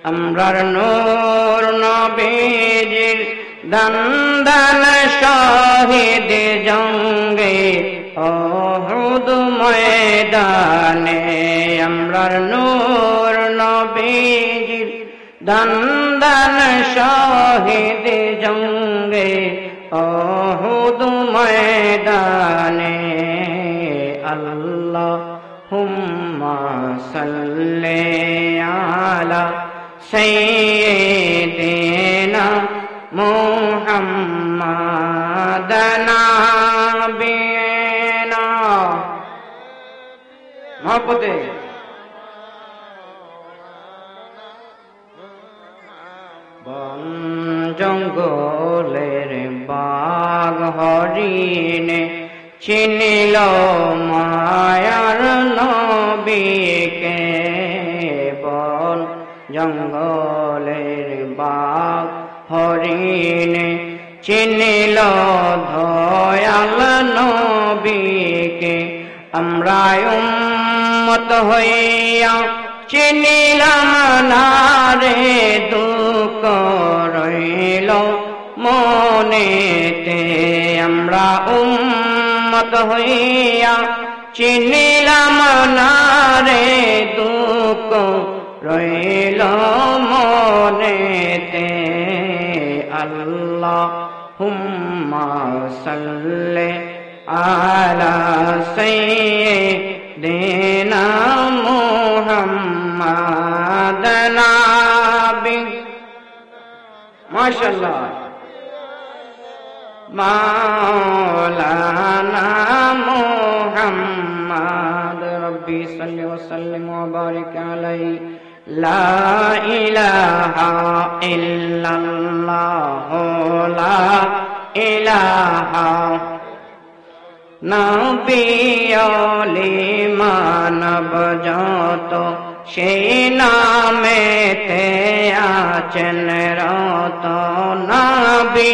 আমরার নূর নবীজির দন্দন শহীদ জঙ্গে উহুদ ময়দানে আমরার নূর নবীজির দন্দন শহীদ জঙ্গে উহুদ ময়দানে আল্লাহুম্মা সাল্লি আলা সাইয়্যিদিনা মুহাম্মাদান নাবিয়িনা মহব্বতে বন জঙ্গলের বাঘ হরিণে চিনিল মায়ার নবীকে বন জঙ্গলের বাঘ হরিণে চিনিল দয়াল নবীকে আমরা উম্মত হইয়া চিনিলাম না রে দুঃখ রইল মনেতে আমরা উম্মত হইয়া চিনিলাম না রে দুঃখ রইল মনেতে আল্লাহুম্মা সাল্লি আলা সাইয়্যিদিনা মুহাম্মাদান নাবি মাশাআল্লাহ মাওলানা মুহাম্মদ রব্বি সাল্লি ওয়া সাল্লিম ওয়া বারিক আলাইহি লা ইলাহা ইল্লাল্লাহ লা ইলাহা নবী ওলি মানব যত সেই নামেতে আছেন রত নবী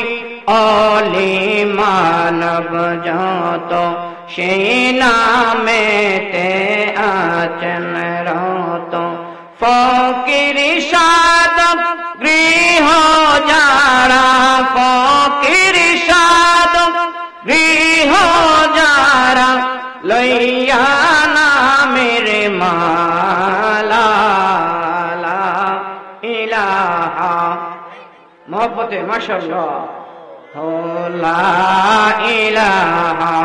ওলি মানব যত সেই নামেতে আছেন রত ফকির সাধক গৃহ যারা ফকির সাধক গৃহ যারা লইয়া নামের মালা লা ইলাহা মহব্বতে মাশাআল্লাহ লা ইলাহা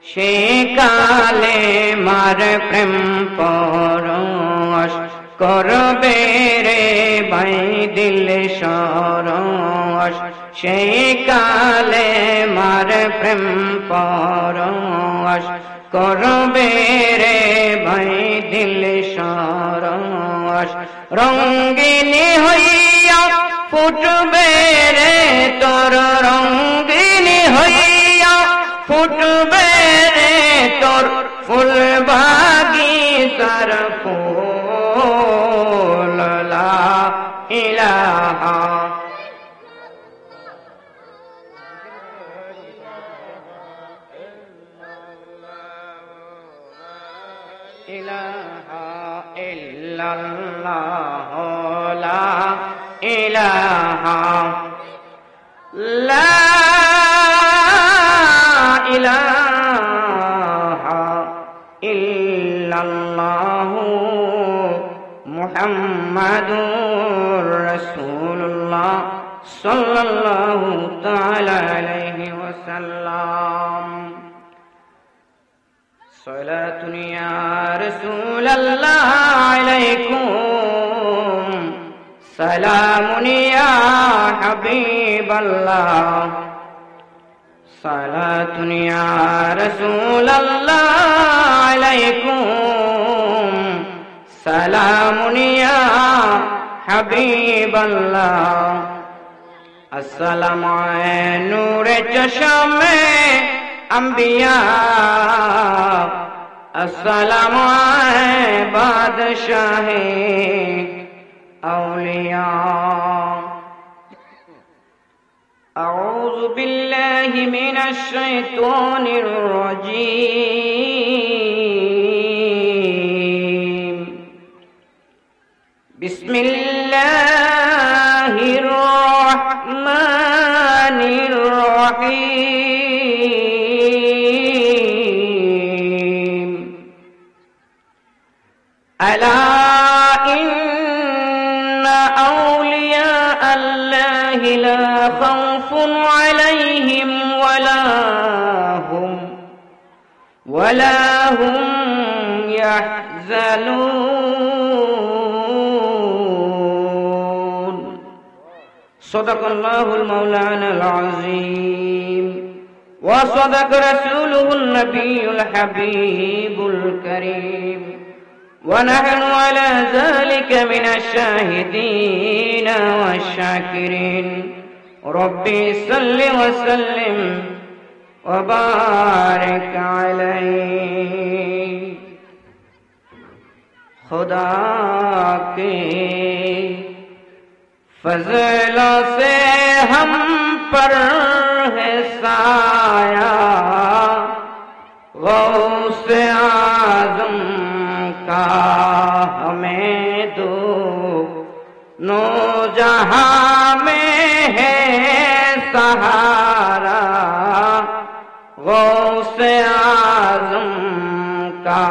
সে কালে মার প্রেম পরশ করবে রে ভাই দিল সরস সে কালে মার প্রেম পরশ করবে রে ভাই দিল সরস রঙ্গিনী হইয়া ফুটবে রে তোর রঙ্গিনী হইয়া ফুটবে রে তোর ফুল বাগিচার ফুল লা ইলাহা ইলাহা ইল্লাল্লাহ লা ইলাহা লা ইলাহা ইল্লাল্লাহ মুহাম্মাদুর রাসূলুল্লাহ সাল্লাল্লাহু তাআলা আলাইহি ওয়াসাল্লাম সালাতুন ইয়া রাসূলাল্লাহ আলাইকুম সালামুন ইয়া হাবিবাল্লাহ সালাতুন ইয়া রাসূলাল্লাহ আলাইকুম সালামুন ইয়া হাবিবাল্লাহ আসসালামু আলাইকুম নূরে চশমে अंबिया अस्सलामु अलैकुम बादशाहे औलिया अऊज़ु बिल्लाहि मिनश शैतानिर रजीम বিসমিল্লাহির রহমানির রহিম আলা ইন্না আউলিয়া আল্লাহি লা খাউফুন আলাইহিম ওয়ালা হুম ইয়াহজানুন সাদাকাল্লাহুল মাওলানাল আযীম ওয়া সাদাকা রাসূলুহুন নাবিয়্যুল হাবিবুল কারীম ওয়া নাহনু আলা যালিকা মিনাশ শাহিদিন ওয়াশ শাকিরিন রব্বি সাল্লি ওয়া সাল্লিম ওয়া বারিক আলাইহি खुदा के फज़ल से हम पर है साया गौस आज़म का हमें दो नो जहां में है सहारा गौस आज़म का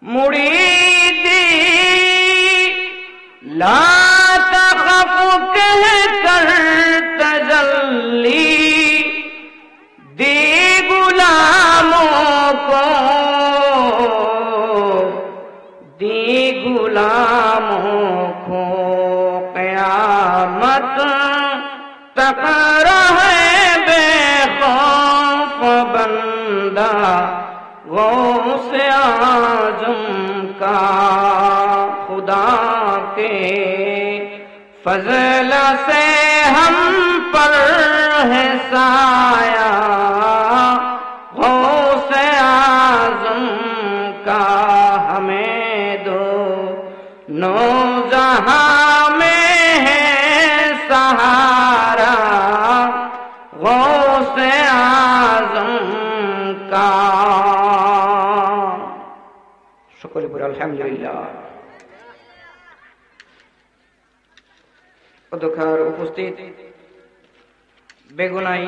मुरीदी ला तखफ कह कर तजल्ली दी गुलामों को क़यामत तक रहे बेखौफ बंदा गौस आज़म का खुदा के फज़ल से हम पर है साया गौस आज़म का हमें दो नो जहां में है सहारा गौस आज़म का সকলে পড়ে আলহামদুলিল্লাহ। অধ্যক্ষার উপস্থিত বেগুনাই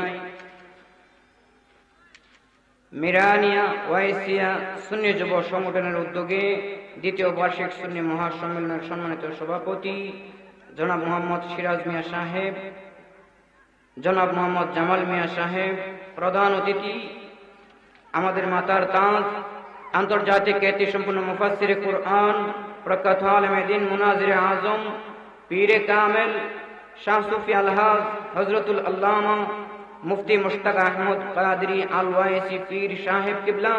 মিরানিয়া ওয়াইসিয়া সুন্নি যুব সংগঠনের উদ্যোগে দ্বিতীয় বার্ষিক সুন্নি মহাসম্মেলনের সম্মানিত সভাপতি জনাব মোহাম্মদ সিরাজ মিয়া সাহেব, জনাব মোহাম্মদ জামাল মিয়া সাহেব, প্রধান অতিথি আমাদের মাতার তাজ আন্তর্জাতিক খ্যাতি সম্পন্ন মুফাসসিরে কুরআন, প্রখ্যাত আলেমে দ্বীন, মুনাজিরে আজম, পীরে কামেল শাহ সুফি আলহাজ হযরতুল আল্লামা মুফতি মুশতাক আহমদ কাদরি আল ওয়াইসি পীর সাহেব কিবলা,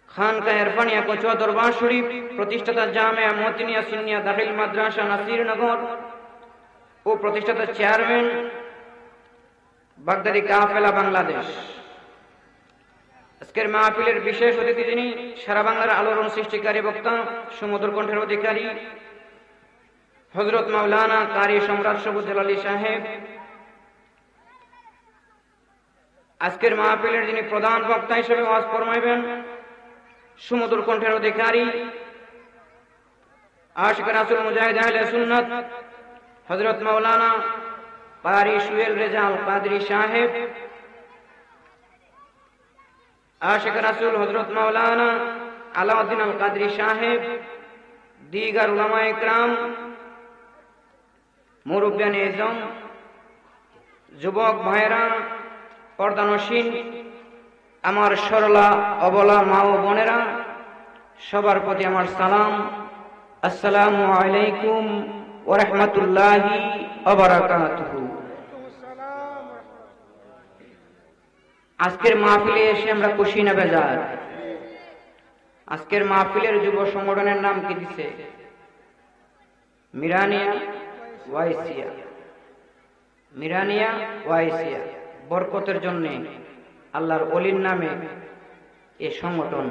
খানকাহ ইরফানিয়া কচুয়া দরবার শরীফ, প্রতিষ্ঠাতা জামিয়া মতিনিয়া সুন্নিয়া দাখিল মাদ্রাসা নাসিরনগর ও প্রতিষ্ঠাতা চেয়ারম্যান বাগদাদি কাফেলা বাংলাদেশ। আজকের মাহফিলের বিশেষ অতিথি যিনি সারা বাংলার আলোড়ন সৃষ্টিকারী বক্তা, সুমধুর কণ্ঠের অধিকারী হযরত মাওলানা কারি সম্রাট সবুজ আলী সাহেব। আজকের মাহফিলের যিনি প্রধান বক্তা হিসেবে ওয়াজ ফরমাইবেন, সুমধুর কণ্ঠের অধিকারী আশিক রাসূল মুজাহিদ আহলে সুন্নাত হযরত মাওলানা কারি সুহেল রেজা আল কাদরি সাহেব। আশিক রাসূল হযরত মাওলানা আলাউদ্দিন আল কাদরি সাহেব, দিগার উলামায়ে ইকরাম, মুরব্বিয়ানে ইজম, যুবক ভাইরা, পর্দানশীন আমার সরলা অবলা মা ও বোনেরা, সবার প্রতি আমার সালাম। আসসালামু আলাইকুম ওয়া রাহমাতুল্লাহি ওয়া বারাকাতুহু। আজকের মাহফিলে এসে আমরা খুশি না বেজার? আজকের মাহফিলের যুব সংগঠনের নাম কি দিছে? মিরানিয়া ওয়াইসিয়া। মিরানিয়া ওয়াইসিয়া, বরকতের জন্য আল্লাহর ওলির নামে এই সংগঠন,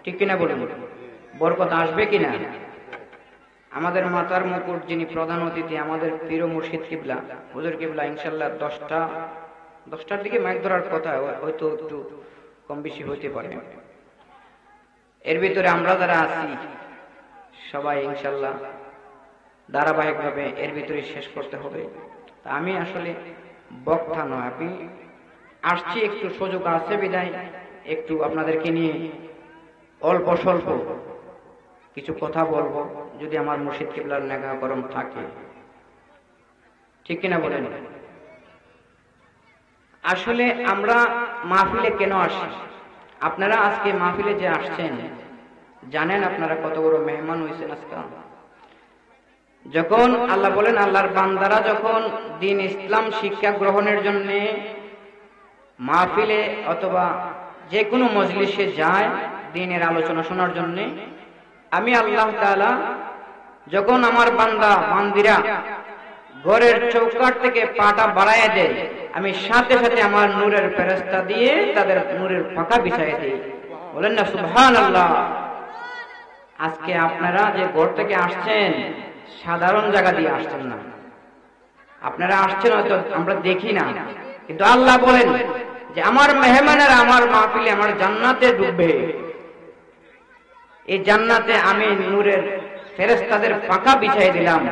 ঠিক কিনা বলুন? বরকত আসবে কিনা? আমাদের মাতার মুকুট যিনি প্রধান অতিথি, আমাদের পীর মুর্শিদ কিবলা হুজুর কিবলা, ইনশাআল্লাহ 10টার দিকে মাইক ধরার কথা, হয়তো একটু কম বেশি হইতে পারে। এর ভিতরে আমরা যারা আছি সবাই ইনশাআল্লাহ ধারাবাহিকভাবে এর ভিতরে শেষ করতে হবে। তা আমি আসলে বক্তা নয়, আমি আসছি একটু সুযোগ আছে বিদায় একটু আপনাদেরকে নিয়ে অল্প স্বল্প কিছু কথা বলবো, যদি আমার মুর্শিদ কিবলার নেগা করম থাকে, ঠিক কিনা বলেন? আসলে আমরা মাহফিলে কেন আসি? আপনারা আজকে মাহফিলে যে আসছেন জানেন আপনারা কত বড় মেহমান হয়েছেন আজকে। যখন আল্লাহ বলেন আল্লাহর বান্দারা যখন দ্বীন ইসলাম শিক্ষা গ্রহণের জন্য মাহফিলে অথবা যে কোনো মজলিসে যায় দ্বীনের আলোচনা শোনার জন্য, আমি আল্লাহ তাআলা যখন আমার বান্দা বান্দিরা ঘরের চৌকাঠ থেকে পাটা বাড়ায় দেয়, আমি সাথে সাথে আমার নূরের ফেরেশতা দিয়ে তাদের নূরের পাখা বিছাইয়ে দিই। বলেন না সুবহানাল্লাহ। আজকে আপনারা যে ঘর থেকে আসছেন সাধারণ জায়গা দিয়ে আসছেন না, আপনারা আসছেন হয়তো আমরা দেখি না, কিন্তু আল্লাহ বলেন যে আমার মেহমানেরা আমার মাহফিলে আমার জান্নাতে ঢুকবে, এই জান্নাতে আমি নূরের ফেরেশতাদের পাখা বিছাই দিলাম।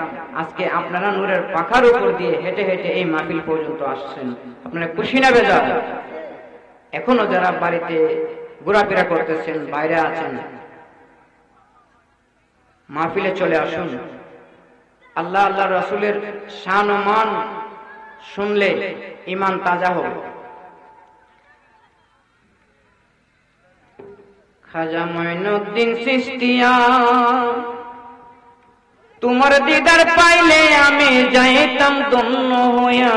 আজকে আপনারা নূরের পাখার উপর দিয়ে হেঁটে হেঁটে এই মাহফিল পর্যন্ত আসছেন, আপনারা খুশি না বেজার? এখনো যারা বাড়িতে ঘোরাফেরা করতেছেন, বাইরে আছেন, মাহফিলে চলে আসুন। আল্লাহ আল্লাহ রাসূলের শান ও মান শুনলে ঈমান তাজা হবে। খাজা মঈনুদ্দিন চিশতিয়া, তোমার দিদার পাইলে আমি যাইতাম ধন্য হইয়া।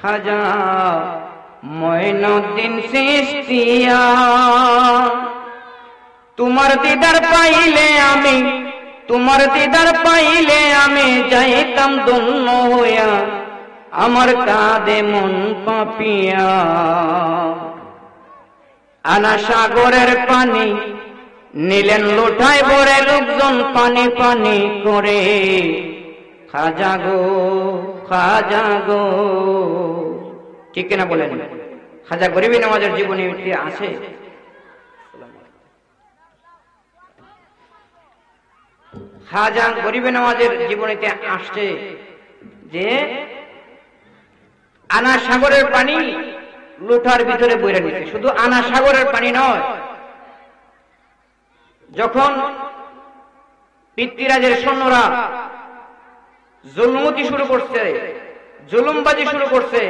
খাজা মঈনুদ্দিন চিশতিয়া, তোমার দিদার পাইলে আমি, তোমার দিদার পাইলে আমি যাইতাম ধন্য হইয়া। আমার কাঁধে মন পাপিয়া, আনা সাগরের পানি নিলেন লোটায় ভরে, লোকজন পানি পানি করে। খাজা গো খাজা গো, ঠিক কিনা বলেন? খাজা গরিবী নওয়াজের জীবনী আছে। খাজা গরিবী নওয়াজের জীবনীতে আসছে যে আনা সাগরের পানি লোটার ভিতরে বইরে নিতে। শুধু আনা সাগরের পানি নয়, যখন পিতৃরাজের সৈন্যরা জুলুমতি শুরু করছে, জুলুমবাজি শুরু করছে,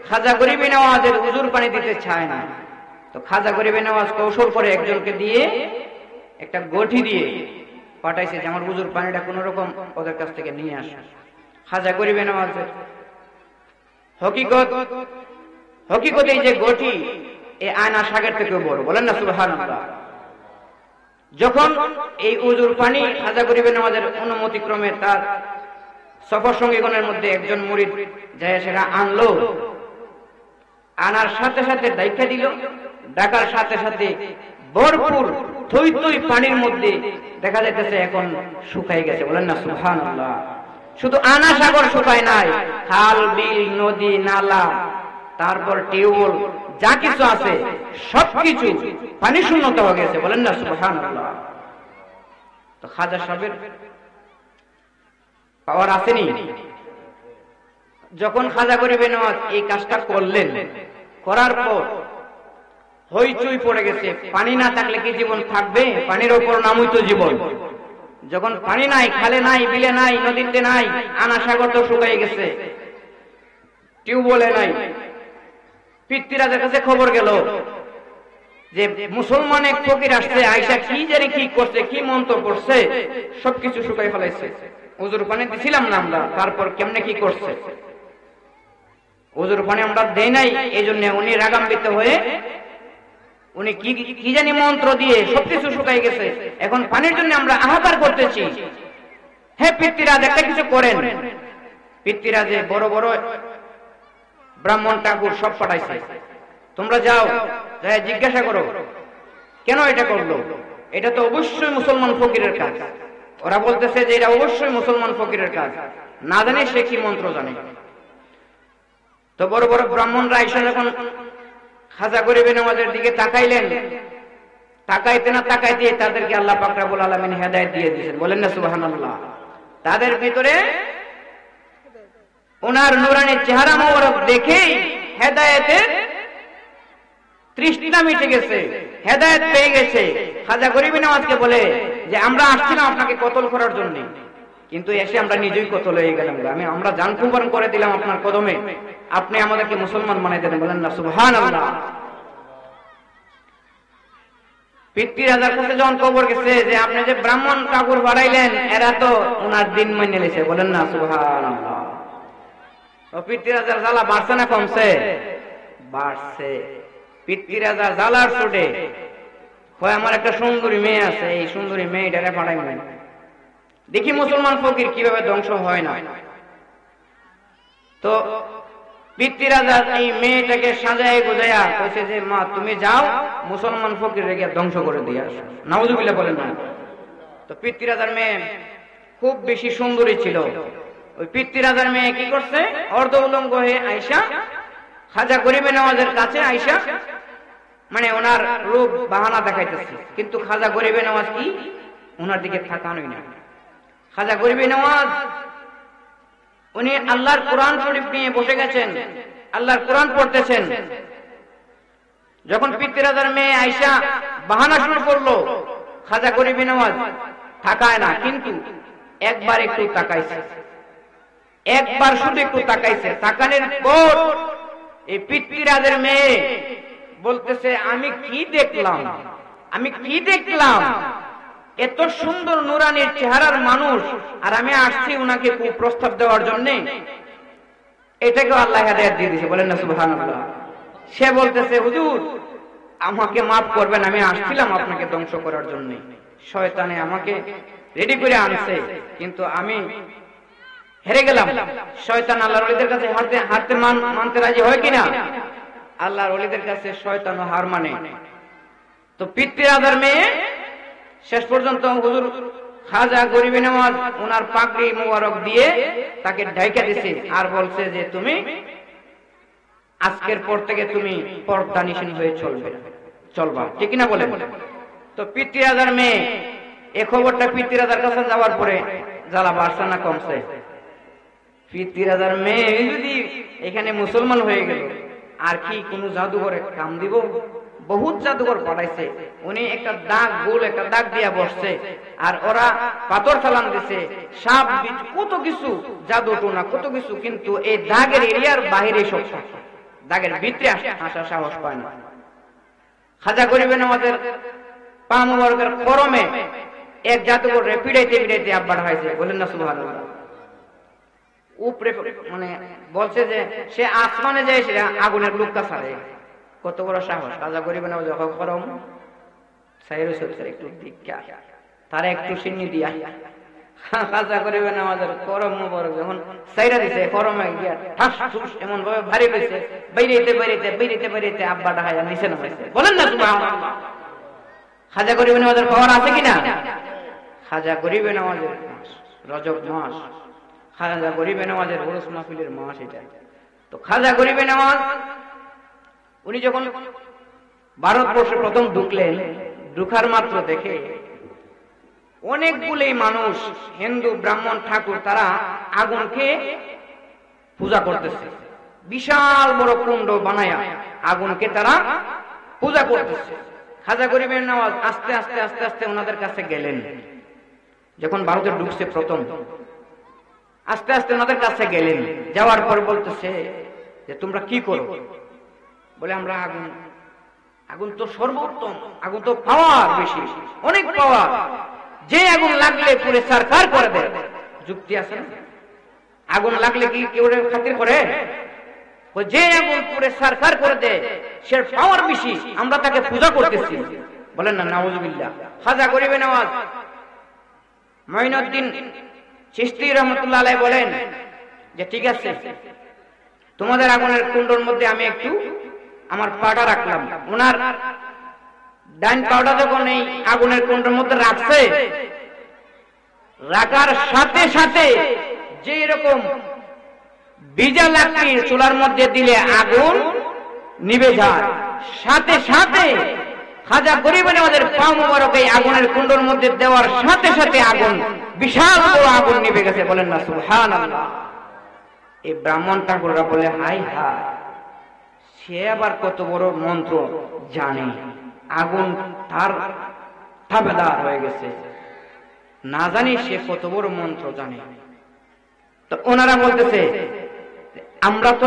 খাজা গরিবী নওয়াজের উজুর পানি দিতে চায় না। তো খাজা গরিবী নওয়াজ কৌশল করে একজনকে দিয়ে, একটা গঠি দিয়ে পাঠাইছে যে আমার উজুর পানিটা কোন রকম ওদের কাছ থেকে নিয়ে আসে। খাজা গরিবী নওয়াজের হকিকত এই যে গঠি, এই আয়না সাগর থেকেও বড়। বলেন না সুবহানাল্লাহ। যখন এই উজুর পানি খাজা গরিবী নওয়াজের অনুমতি ক্রমে তার সফর সঙ্গীগণের মধ্যে একজন মুরিদ যায়, সেটা আনলো। আনার সাথে সাথে ডাইকা দিল, ডাকার সাথে সাথে ভরপুর থই থই পানির মধ্যে দেখা যাইতেছে এখন শুকাই গেছে। বলেন না সুবহানাল্লাহ। শুধু আনা সাগর শুকায় নাই, খাল বিল নদী নালা তারপর টিউবওয়েল যা কিছু আছে সবকিছু পানি শূন্যতা হয়ে গেছে। বলেন না সুবহানাল্লাহ। তো খাজা সাহেবের পাওয়ার আসেনি। যখন খাজা গরিবী নওয়াজ এই কাজটা করলেন, করার পর হইচই পড়ে গেছে। পানি না থাকলে কি জীবন থাকবে? পানির ওপর নামই তো জীবন। যখন পানি নাই, খালে নাই, বিলে নাই, নদীতে নাই, আনা সাগর তো শুকাই গেছে, টিউবওয়েলে নাই। পিতৃরাজের কাছে খবর গেল যে মুসলমান এক ফকির আসছে, আয়েশা কি জানি কি করছে, কি মন্ত্র করছে, সবকিছু শুকাই ফেলাইছে। উজুর পানি দিছিলাম না আমরা, তারপর কেমনে কি করছে। উজুর পানি আমরা দেই নাই, এই জন্য উনি রাগান্বিত হয়ে উনি কি জানি মন্ত্র দিয়ে সবকিছু শুকাই গেছে, এখন পানির জন্য আমরা হাহাকার করতেছি। হে পিতৃরাজ, একটা কিছু করেন। পিতৃরাজে বড় বড় ব্রাহ্মণ ঠাকুর সব পাঠাইছে, তোমরা যাও, যাই জিজ্ঞাসা করো কেন এটা করলো। এটা তো অবশ্যই মুসলমান ফকিরের কাজ। ওরা বলতেছে যে এটা অবশ্যই মুসলমান ফকিরের কাজ, না জানে সে কি মন্ত্র জানে। তো বড় বড় ব্রাহ্মণরা এসে যখন খাজা গরিবী নওয়াজের দিকে তাকাইলেন, তাকাইতে না তাকাইতে তাদেরকে আল্লাহ পাক রব্বুল আলামিন হেদায়েত দিয়ে দিয়েছেন, বলেন না সুবহানাল্লাহ। তাদের ভিতরে ওনার নূরানি চেহারা মোবারক দেখেই হেদায়েতের তৃষ্ণা মিটে গেছে, হেদায়েত পেয়ে গেছে। খাজা গরিবী নওয়াজকে বলে যে আমরা আসছিলাম আপনাকে কতল করার জন্য, কিন্তু এসে আমরা নিজেই কতল হয়ে গেলাম। আমরা জান কুরবান করে দিলাম আপনার কদমে, আপনি আমাদেরকে মুসলমান বানাই দেন, বলেন না সুবহানাল্লাহ। পিতৃরাজার কাছে যখন খবর গেছে যে আপনি যে ব্রাহ্মণ ঠাকুর বাড়াইলেন এরা তো ওনার দিন মেনে নিয়েছে, বলেন না সুবহানাল্লাহ। তো পিতৃরাজার জ্বালা বাড়ছে না কমছে? বাড়ছে। পিতৃরাজার জ্বালার চোটে হয় আমার একটা সুন্দরী মেয়ে আছে, এই সুন্দরী মেয়েটারে পাঠাইবেন, দেখি মুসলমান ফকির কিভাবে ধ্বংস হয় না। তো পিতৃরাজার এই মেয়েটাকে সাজায় গোজায়া কইছে যে মা তুমি যাও মুসলমান ফকির রেখে ধ্বংস করে দিয়ে আসো, নাউজুবিল্লাহ বলেন না। তো পিতৃরাজার মেয়ে খুব বেশি সুন্দরী ছিল। ওই পিতৃরাজার মেয়ে কি করছে, অর্ধ উলঙ্গ হয়ে আয়েশা খাজা গরিবে নওয়াজের কাছে আয়েশা মানে ওনার রূপ বাহানা দেখাইতেছে, কিন্তু খাজা গরিবে নওয়াজ কি ওনার দিকে তাকানোই না। খাজা গরিবে নওয়াজ উনি আল্লাহর কোরআন শরীফ নিয়ে বসে গেছেন, আল্লাহর কোরআন পড়তেছেন। যখন পিতৃরাজার মেয়ে আয়েশা বাহানা শুরু করলো, খাজা গরিবে নওয়াজ তাকায় না, কিন্তু একবার একটু তাকাইছে, একবার শুধু একটু তাকাইছে। তাকানোর পর এই পিতৃরাজের মেয়ে বলতেছে আমি কি দেখলাম, আমি কি দেখলাম, এত সুন্দর নুরানির চেহারার মানুষ, আর আমি আসছি উনাকে প্রস্তাব দেওয়ার জন্য। এটাকে আল্লাহ হেদায়েত দিয়ে দিয়েছে, বলেন না সুবহানাল্লাহ। সে বলতেছে হুজুর আমাকে মাফ করবেন, আমি আসছিলাম আপনাকে ধ্বংস করার জন্য, শয়তানে আমাকে রেডি করে আনছে, কিন্তু আমি হেরে গেলাম। শয়তান আল্লাহর ওলিদের কাছে হারতে মানতে রাজি হয় কিনা? আল্লাহর ওলিদের কাছে শয়তানও হার মানে। তো পিতৃরাজার মেয়ে শেষ পর্যন্ত হুজুর খাজা গরিবে নওয়াজ ওনার পাগড়ি মোবারক দিয়ে তাকে ঢাইকা দিছে, আর বলছে যে তুমি আজকের পর থেকে তুমি পর্দানিশীন হয়ে চলবা, ঠিক কিনা বলেন? তো পিতৃরাজার মেয়ে এ খবরটা পিতৃরাজার কাছে যাওয়ার পরে জ্বালা বাড়ছে না কমছে? পিতৃরাজার মেয়ে যদি এখানে মুসলমান হয়ে গেল, আর কি কোন জাদুঘরে কাম দিব? বহুত জাদুঘর পাঠাইছে, উনি একটা দাগ গোল একটা দাগ দিয়া বসছে, আর ওরা পাথর চালান দিছে, সাপ বীজ কত কিছু জাদু টোনা কত কিছু, কিন্তু এই দাগের এরিয়ার বাহিরে সব দাগের ভিতরে আসার সাহস পায় না। খাজা গরিবে নওয়াজের পা মুবারকের করমে এক জাদুঘরে পিড়াইতে পিড়াইতে আব্বাড় হয়েছে, বলেন না সুবহানাল্লাহ। উপরে মানে বলছে যে সে আসমানে যায়, সে আগুনের লুক্কা ছাড়ে, কত বড় সাহস! খাজা গরিবে নওয়াজ করম সাইরো সত্তর একটু দীক্ষা তারা একটু সিন্নি দিয়া খাজা গরিবে নওয়াজের করম মুবারক যখন সাইরা দিছে, করমে গিয়া ঠাস ঠুস এমন ভাবে ভারী হইছে, বাইরেতে বাইরেতে বাইরেতে বাইরেতে আব্বা ডাহায়া নিচে নামাইছে, বলেন না সুবহানাল্লাহ। খাজা গরিবে নওয়াজের পাওয়ার আছে কিনা? খাজা গরিবে নওয়াজের রজব মাস, খাজা গরিবে নওয়াজের উরুস মাহফিলের মাস এটা। তো খাজা গরিবে নওয়াজ উনি যখন ভারতবর্ষে প্রথম ঢুকলেন, ঢুকার মাত্র দেখে অনেকগুলি মানুষ হিন্দু ব্রাহ্মণ ঠাকুর তারা আগুনকে পূজা করতেছে, বিশাল বড় কুণ্ড বানায়া আগুনকে তারা পূজা করতেছে। খাজা গরিবে নওয়াজ আস্তে আস্তে আস্তে আস্তে ওনাদের কাছে গেলেন, যখন ভারতে ঢুকছে প্রথম, আস্তে আস্তে ওনাদের কাছে গেলেন, যাওয়ার পর বলতেছে যে তোমরা কি করো? বলে আমরা আগুন, আগুন তো সর্বোত্তম, আগুন তো পাওয়ার বেশি, অনেক পাওয়ার, যে আগুন লাগলে পুরে সরকার করে দেয়। যুক্তি আছে না? আগুন লাগলে কি কেউ খাতির করে? যে আগুন পুরে সরকার করে দেয় সে পাওয়ার বেশি, আমরা তাকে পূজা করতেছি, বলেন না নাউজুবিল্লাহ। খাজা গরিবে নওয়াজ মঈনুদ্দিন চিশতি রহমাতুল্লাহ আলাইহি বলেন যে ঠিক আছে, তোমাদের আগুনের কুণ্ডর মধ্যে আমি একটু আমার পাটা রাখলাম। ওনার ডাইন পাটা যখন এই আগুনের কুণ্ডের মধ্যে রাখছে, রাখার সাথে সাথে যে এরকম ভিজা লাকড়ি চুলার মধ্যে দিলে আগুন নিভে যায়, সাথে সাথে খাজা গরিব নওয়াজের পা মুবারক এই আগুনের কুণ্ডের মধ্যে দেওয়ার সাথে সাথে আগুন, বিশাল বড় আগুন নিভে গেছে। বলেন না সুবহানাল্লাহ। এই ব্রাহ্মণ ঠাকুররা বলে হাই হাই, সে আবার কত বড় মন্ত্র জানে, আগুন তার তাবেদার হয়ে গেছে, না জানি সে কত বড় মন্ত্র জানে। তো ওনারা বলতেছে আমরা তো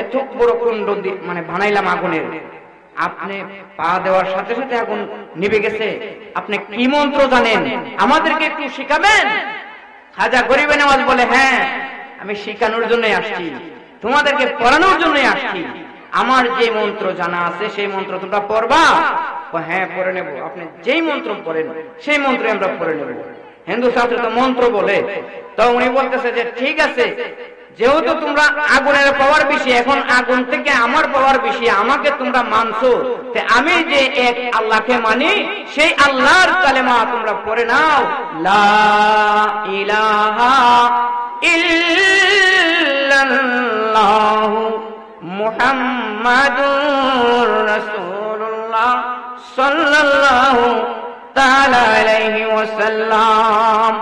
এত বড় কুণ্ড মানে বানাইলাম আগুনের, আপনি পা দেওয়ার সাথে সাথে আগুন নিভে গেছে, আপনি কি মন্ত্র জানেন, আমাদেরকে একটু শিখাবেন? খাজা গরিব নওয়াজ বলে হ্যাঁ, আমি শিখানোর জন্যই আসছি, তোমাদেরকে পড়ানোর জন্যই আসছি। আমার যে মন্ত্র জানা আছে সেই মন্ত্র তোমরা পড়বা? হ্যাঁ পড়ে নেব। আপনি যেই মন্ত্র পড়েন সেই মন্ত্র আমরা পড়ে নেব। হিন্দু শাস্ত্রে তো মন্ত্র বলে। তো উনি বলতেছে যে ঠিক আছে, যেহেতু তোমরা আগুনের পাওয়ার বেশি, এখন আগুন থেকে আমার পাওয়ার বেশি, আমাকে তোমরা মানছো, আমি যে এক আল্লাহকে মানি সেই আল্লাহর কালেমা তোমরা পড়ে নাও, লা ইলাহা ইল্লাল্লাহু মুহাম্মাদুর রাসূলুল্লাহ সাল্লাল্লাহু তাআলা আলাইহি ওয়াসাল্লাম।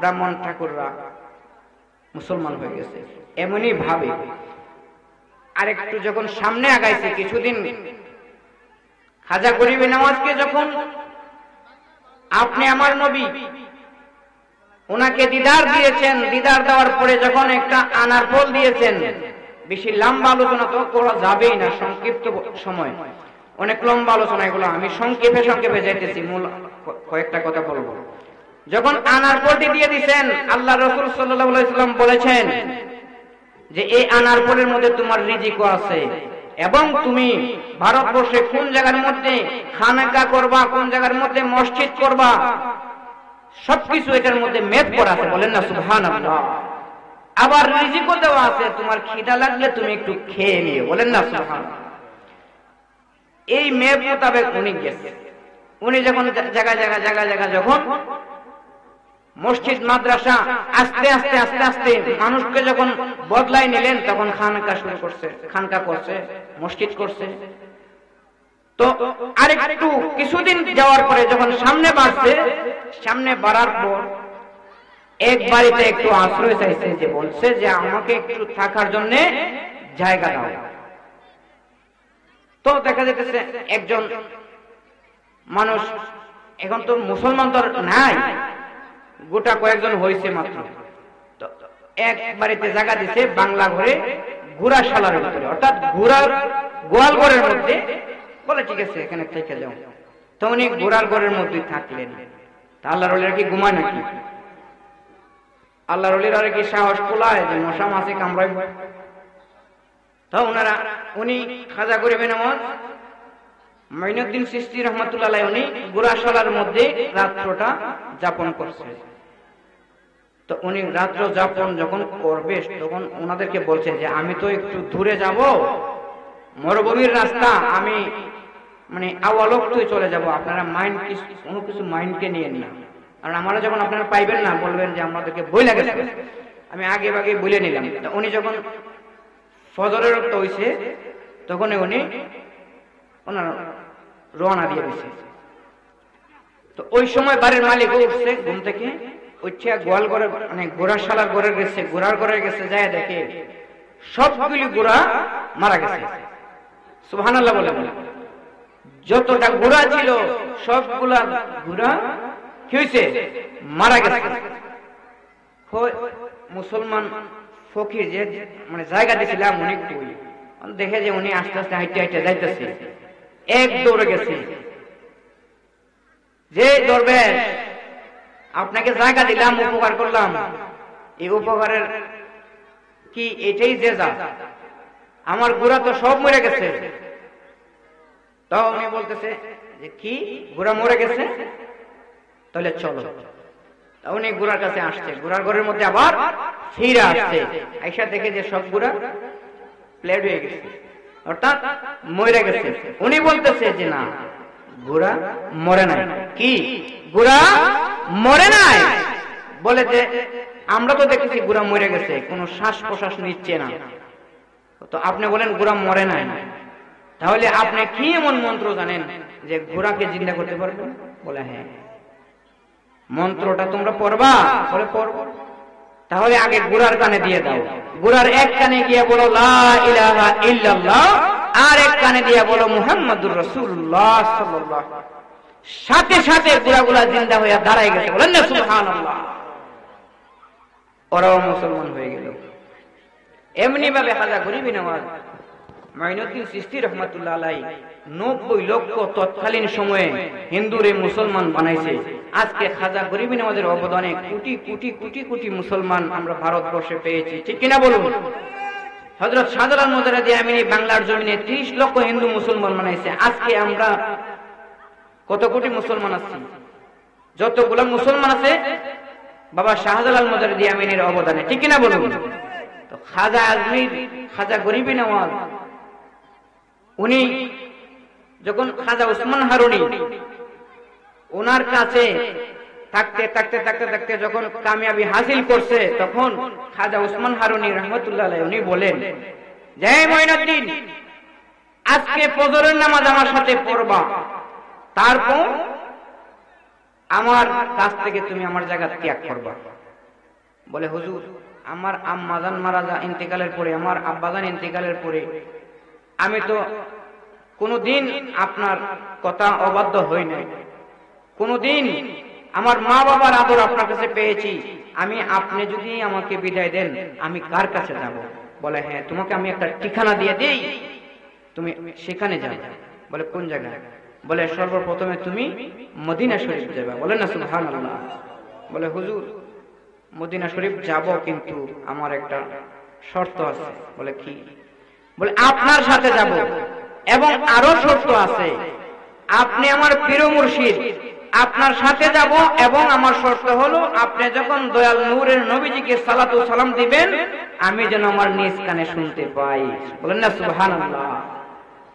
ব্রাহ্মণ ঠাকুররা মুসলমান হয়ে গেছে এমনই ভাবে। আরেকটু যখন সামনে আগাইছে, কিছুদিন খাজা গরিব নওয়াজকে যখন আপনি আমার নবী, ওনাকে দিদার দিয়েছেন, দিদার দেওয়ার পরে যখন একটা আনার ফল দিয়েছেন, বেশি লম্বা আলোচনা তো করা যাবেই না, সংক্ষিপ্ত সময়, অনেক লম্বা আলোচনা, এগুলো আমি সংক্ষেপে যাইতেছি, মূল কয়েকটা কথা বলবো। যখন আনার ফলটি দিয়ে দিয়েছেন, আল্লাহ রাসূল সাল্লাল্লাহু আলাইহি ওয়াসাল্লাম বলেছেন যে এই আনার ফলের মধ্যে তোমার রিজিকও আছে, এবং তুমি ভারতবর্ষে কোন জায়গার মধ্যে খানকা করবা, কোন জায়গার মধ্যে মসজিদ করবা, সবকিছু এটার মধ্যে মেপ করা আছে। বলেন না সুবহানাল্লাহ। আবার রিজিকও দেওয়া আছে, তোমার খিদা লাগলে তুমি একটু খেয়ে নিও। বলেন না সুবহানাল্লাহ। এই মেপ মোতাবেক উনি গেছে। উনি যখন জায়গা যখন মসজিদ মাদ্রাসা আস্তে আস্তে মানুষকে যখন বদলাই নিলেন, তখন খানকা শুরু করছে, খানকা করছে, মসজিদ করছে। তো আরেকটু কিছুদিন যাওয়ার পরে যখন সামনে বাড়ছে, সামনে বাড়ার পর এক বাড়িতে একটু আশ্রয় চাইছে, যে বলছে যে আমাকে একটু থাকার জন্য জায়গা দাও। তো দেখা যেতেছে একজন মানুষ, এখন তো মুসলমান তো নাই, গোটা কয়েকজন হয়েছে মাত্র, তো এক বাড়িতে জায়গা দিছে বাংলা ঘরে, ঘোড়াশালার ভিতরে, অর্থাৎ ঘোড়ার গোয়াল ঘরের মধ্যে। বলে ঠিক আছে এখানে থেকে যাও। তো উনি ঘোড়ার ঘরের মধ্যে থাকলেন। তা আল্লাহর ওলিরা কি ঘুমায় নাকি? আল্লাহর ওলিরা কি সাহস কোলায় যে মশা মাছি কামড়ায়? তো উনি খাজা গরিব নওয়াজ মাইনুদ্দিন চিশতি রহমাতুল্লাহ আলাইহি, উনি ঘোড়াশালার মধ্যে রাত্রটা যাপন করছে। তো উনি রাত্র যাপন যখন করবে, তখন ওনাদেরকে বলছে যে আমি তো একটু দূরে যাব, মরুভূমির রাস্তা, আমি মানে আওয়ালক্তই চলে যাব, আপনারা কোনো কিছু মাইন্ডকে নিয়েন না। আর আমরা যখন আপনারা পাইবেন না, বলবেন যে আমাদেরকে বই লাগে, আমি আগে বলে নিলাম। উনি যখন ফজরের রক্ত হইছে, তখন উনি ওনার রওনা দিয়ে দিয়েছে। তো ওই সময় বাড়ির মালিক উঠছে ঘুম থেকে, উঠছে গোয়াল ঘরে মানে ঘোড়াশালার ঘরে গেছে, ঘোড়ার ঘরে গেছে, যায় দেখে সবগুলি ঘোড়া মারা গেছে। সুবহানাল্লাহ বলে, যতটা ঘোড়া ছিল সবগুলা ঘোড়া কি হয়েছে? মারা গেছে। মুসলমান ফকির যে মানে জায়গা দিয়েছিলাম, উনি দেখে যে উনি আস্তে আস্তে হাইটে যাইতেছে, এক দৌড়ে গেছে, যে দরবেশ আপনাকে জায়গা দিলাম, উপকার করলাম, এই উপকারের কি এটাই যে যা, আমার ঘোড়া তো সব মরে গেছে। তো উনি বলতেছে যে কি ঘোড়া মরে গেছে, তাহলে চলো। উনি ঘোড়ার কাছে আসছে, ঘোড়ার ঘরের মধ্যে আবার ফিরে আসছে, আইসা দেখে যে সব ঘোড়া প্লেট হয়ে গেছে, অর্থাৎ মরে গেছে। উনি বলতেছে যে না, ঘোড়া মরে নাই। কি ঘোড়া মরে নাই? বলে যে আমরা তো দেখেছি ঘোড়া মরে গেছে, কোনো শ্বাস প্রশ্বাস নিচ্ছে না। তো আপনি বলেন ঘোড়া মরে নাই। তাহলে আপনি কি এমন মন্ত্র জানেন যে ঘোড়াকে জিন্দা করতে পারবেন? বলে হ্যাঁ। মন্ত্রটা তোমরা পড়বা? বলে পড়ব। তাহলে আগে ঘোড়ার কানে দিয়ে দাও, ঘোড়ার এক কানে গিয়ে বলো লা ইলাহা ইল্লাল্লাহ, আর এক কানে দিয়ে বলো মুহাম্মাদুর রাসূলুল্লাহ সাল্লাল্লাহু। সাথে সাথে ঘোড়াগুলা জিন্দা হয়ে দাঁড়ায় গেছে, বলেন না সুবহানাল্লাহ। ওরাও মুসলমান হয়ে গেল। এমনি ভাবে খাজা গরিবী নওয়াজ মাইনুদ্দিন চিশতি রহমাতুল্লাহ আলাইহি 90 লক্ষ তৎকালীন সময়ে হিন্দুরে মুসলমান বানাইছে। আজকে খাজা গরিবী নওয়াজের অবদানে কোটি কোটি কোটি কোটি মুসলমান আমরা ভারতবর্ষে পেয়েছি, ঠিক কিনা বলুন? হযরত শাহজালাল মুজাদ্দিদ আমিনী বাংলার জমিনে 30 লক্ষ হিন্দু মুসলমান বানাইছে। আজকে আমরা কত কোটি মুসলমান আছি? যতগুলো মুসলমান আছে বাবা শাহজালাল মুজাদ্দিদ আমিনীর অবদানে, ঠিক কিনা বলুন? তো খাজা আজমির, খাজা গরিবী নওয়াজ, উনি যখন খাজা ওসমান হারুনি ওনার কাছে থাকতে থাকতে থাকতে থাকতে যখন কামিয়াবি হাসিল করছে, তখন খাজা ওসমান হারুনি রহমতুল্লাহ আলাইহি উনি বলেন, জয় মঈনুদ্দিন, আজকে ফজরের নামাজ আমার সাথে পড়বা, তারপর আমার কাছ থেকে তুমি আমার জায়গা ত্যাগ করবা। বলে হুজুর, আমার আম্মাজান মারা ইন্তেকালের পরে, আমার আব্বাজান ইন্তেকালের পরে আমি তো কোনদিন আপনার কথা অবাধ্য হই নাই, কোনদিন আমার মা বাবার আদর আপনার কাছে পেয়েছি। আমি, আপনি যদি আমাকে বিদায় দেন আমি কার কাছে যাব? বলে হ্যাঁ, তোমাকে আমি একটা ঠিকানা দিয়ে দেই, তুমি সেখানে যাবে। বলে কোন জায়গায়? বলে সর্বপ্রথমে তুমি মদিনা শরীফ যাবে। বলেন না সুবহানাল্লাহ। বলে হুজুর, মদিনা শরীফ যাব, কিন্তু আমার একটা শর্ত আছে। বলে কি? বলে আপনার সাথে যাব, এবং আরো শর্ত আছে। আপনি আমার পীর মুর্শিদ, আপনার সাথে যাব, এবং আমার শর্ত হলো আপনি যখন দয়াল নূরের নবীজিকে সালাতু সালাম দিবেন আমি যেন আমার নিজ কানে শুনতে পাই। বলেন না সুবহানাল্লাহ।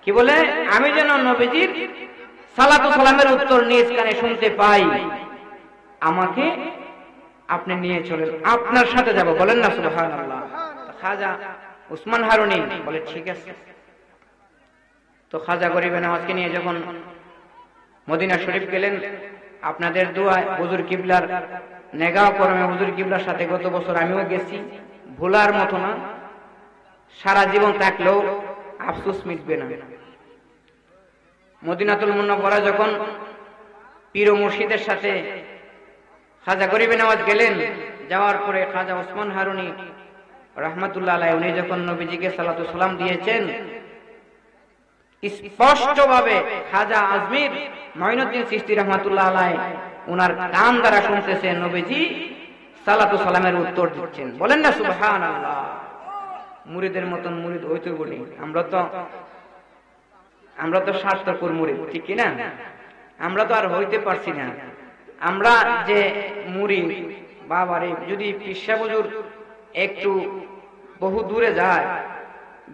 কি বলে? আমি যেন নবীজির সালাতু সালামের উত্তর নিজ কানে শুনতে পাই, আমাকে আপনি নিয়ে চলেন, আপনার সাথে যাব। বলেন না সুবহানাল্লাহ। খাজা ওসমান হারুনি বলে ঠিক আছে। তো খাজা গরিবে নওয়াজকে নিয়ে যখন মদিনা শরীফ গেলেন, আপনাদের দোয়ায় হুজুর কিবলার নেগাও করমে হুজুর কিবলার সাথে গত বছর আমিও গেছি, ভোলার মতো না, সারা জীবন থাকলেও আফসোস মিটবে না। মদিনাতুল মুন্নাওয়ারা যখন পীর ও মুর্শিদের সাথে খাজা গরিবে নওয়াজ গেলেন, যাওয়ার পরে খাজা ওসমান হারুনি রহমাতুল্লাহ আলাইহি উনি যখন নবীজিকে সালাতু সালাম দিয়েছেন, স্পষ্টভাবে খাজা আজমির মঈনুদ্দিন চিশতি রহমাতুল্লাহ আলাইহি উনার কান দ্বারা শুনতেছেন নবীজি সালাতু সালামের উত্তর দিচ্ছেন। বলেন না সুবহানাল্লাহ। মুরিদের মতন মুরিদ হইতে বলি, আমরা তো স্বার্থকর মুরিদ, ঠিক কি না? আমরা তো আর হইতে পারছি না। আমরা যে মুরিদ, বাবারে, যদি পিসা হুজুর একটু বহু দূরে যায়,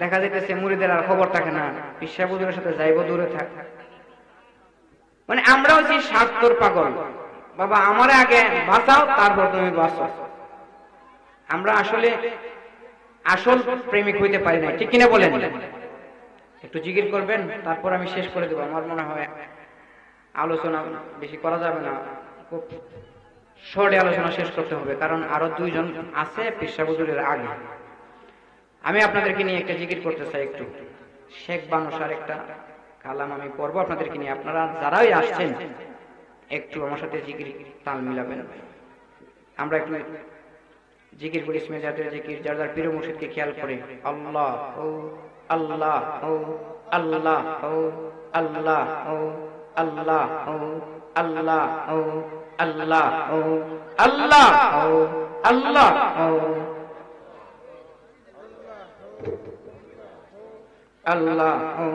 দেখা যাইতেছে মুরিদের আর খবর থাকে না, পিসা হুজুরের সাথে যাইব দূরে থাক। মানে আমরা হচ্ছি স্বার্থর পাগল। বাবা আমারে আগে বাঁচাও, তারপর তুমি বাঁচাও। আমরা আসলে আসল প্রেমিক হইতে পারি না, ঠিক কিনা বলেন? একটু জিকির করবেন, তারপর আমি শেষ করে দেবো। আমার মনে হয় আলোচনা বেশি করা যাবে না, খুব শর্টে আলোচনা শেষ করতে হবে, কারণ আরো দুইজন আছে পিসা হুজুরের আগে। আমি আপনাদেরকে নিয়ে একটা জিকির করতে চাই। একটু শেখ বানুসার একটা কালাম আমি পড়বো আপনাদেরকে নিয়ে। আপনারা যারাই আসছেন একটু আমার সাথে জিকির তাল মিলাবেন। আমরা একটু জিকির করি, ইসমে জাতের জিকির, যার যার পীর মুর্শিদকে খেয়াল করে। আল্লাহ ও আল্লাহ ও আল্লাহ ও আল্লাহ ও আল্লাহ ও আল্লাহ ও আল্লাহ ও আল্লাহ ও আল্লাহ ও আল্লাহ ও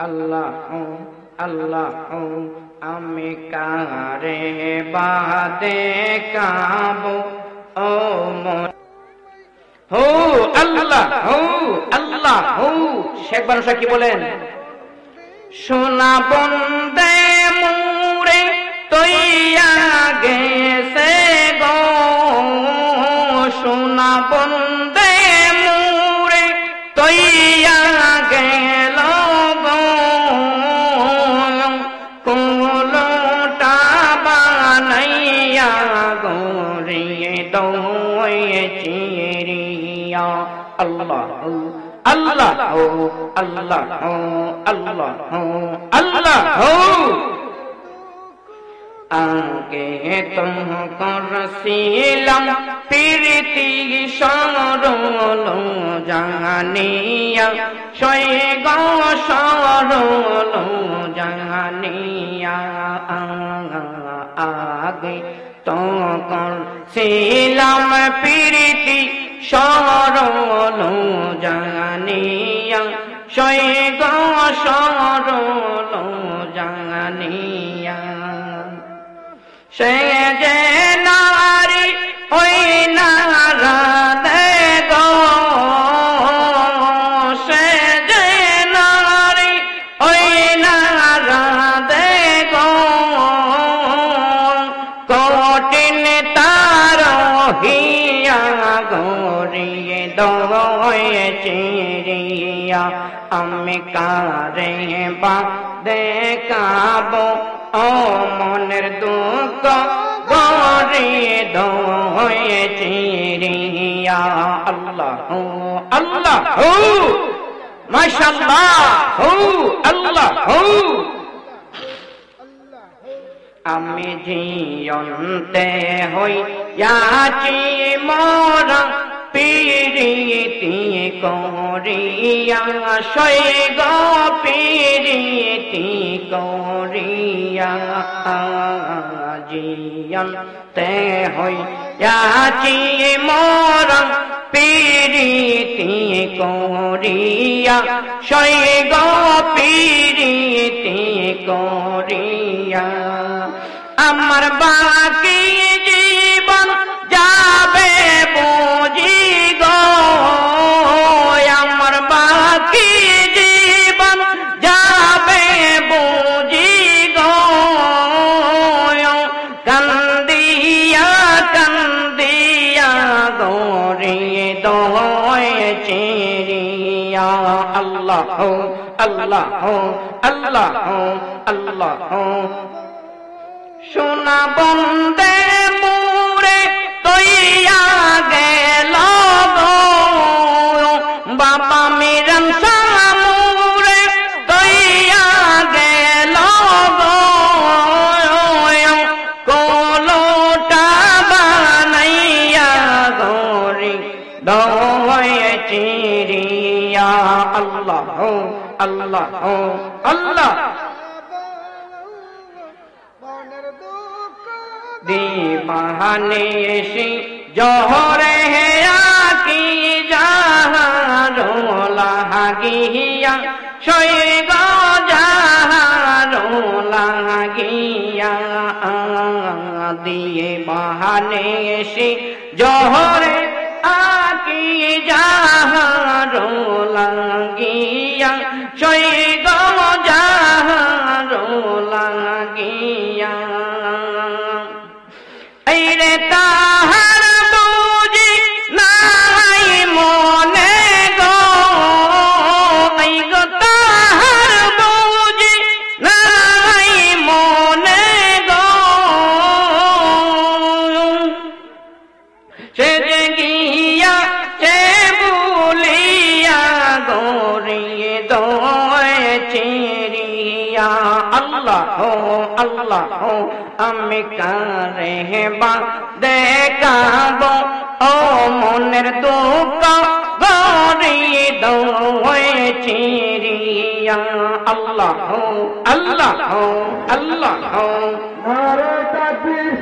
আল্লাহ ও আল্লাহ ও আমি কারে বাদে কাবো ও মন হো আল্লাহ হো আল্লাহ হো। শেখ বানুশাহ কি বলেন? সোনা বন্দে মুরে তৈয়া গেছে গো, সোনা বন্দে মুরে তৈয়া গেল গো, আল্লাহ আল্লাহ আল্লাহ আল্লাহ আল্লাহ আগে তুমকো রসিলাম প্রীতি সরল জানিয়া সৈগ সরল জানিয়া আগে তুমকো রসিলাম প্রীতি সরল জানিয়া সৈগ সরল জানিয়া সে যে নারী ওই নারাদে গো সে যে নারী ওই নারাদে গো কঠিন তার হিয়া গরিয়ে দয়ে চিরিয়া আমি কারে বা দেখাবো ও মনের দুঃখ গরিয়ে দয়ে চিরিয়া আল্লাহ আল্লাহ মাশাআল্লাহ আল্লাহ আমি জিয়ন্তে হইয়াছি মোরা পীড়িতি করিয়া সৈগ পীড়িতি করিয়া জিয়ন্তে হইয়াছি মোরা পীড়িতি করিয়া সৈগ পীড়িতি করিয়া আমার বাকি জীবন যাবে বুঝি গো আমার বাকি জীবন যাবে বুঝি গো কান্দিয়া কান্দিয়া গরিয়ে দয়ে চিরিয়া আল্লাহ আল্লাহ আল্লাহ আল্লাহ সোনা বন্দে মুরে তৈয়া গেল গো বাবা মিরন সামুরে তৈয়া গেল গো কোলোটা বানাইয়া গরি দয়ে চিরিয়া আল্লাহ আল্লাহ আল্লাহ दीवाने सी जोहरे आकी जहारो लागिया शोएगो जहारो लागिया दिए बहाने सी जोहरे आकी जहारो लागिया शोएगो जहारो लागिया रे ताहार बुझी নাই মনে গো গো তাহার বুঝি নাই মনে গো সে যে গিয়া সে ভুলিয়া গরিয়ে দয়ে চিরিয়া আল্লাহ আল্লাহ আমি কারে বা দেখাবো ও মনের দুঃখ গরিয়ে দয়ে চিরিয়া আল্লাহ আল্লাহ আল্লাহ নারে তাকবীর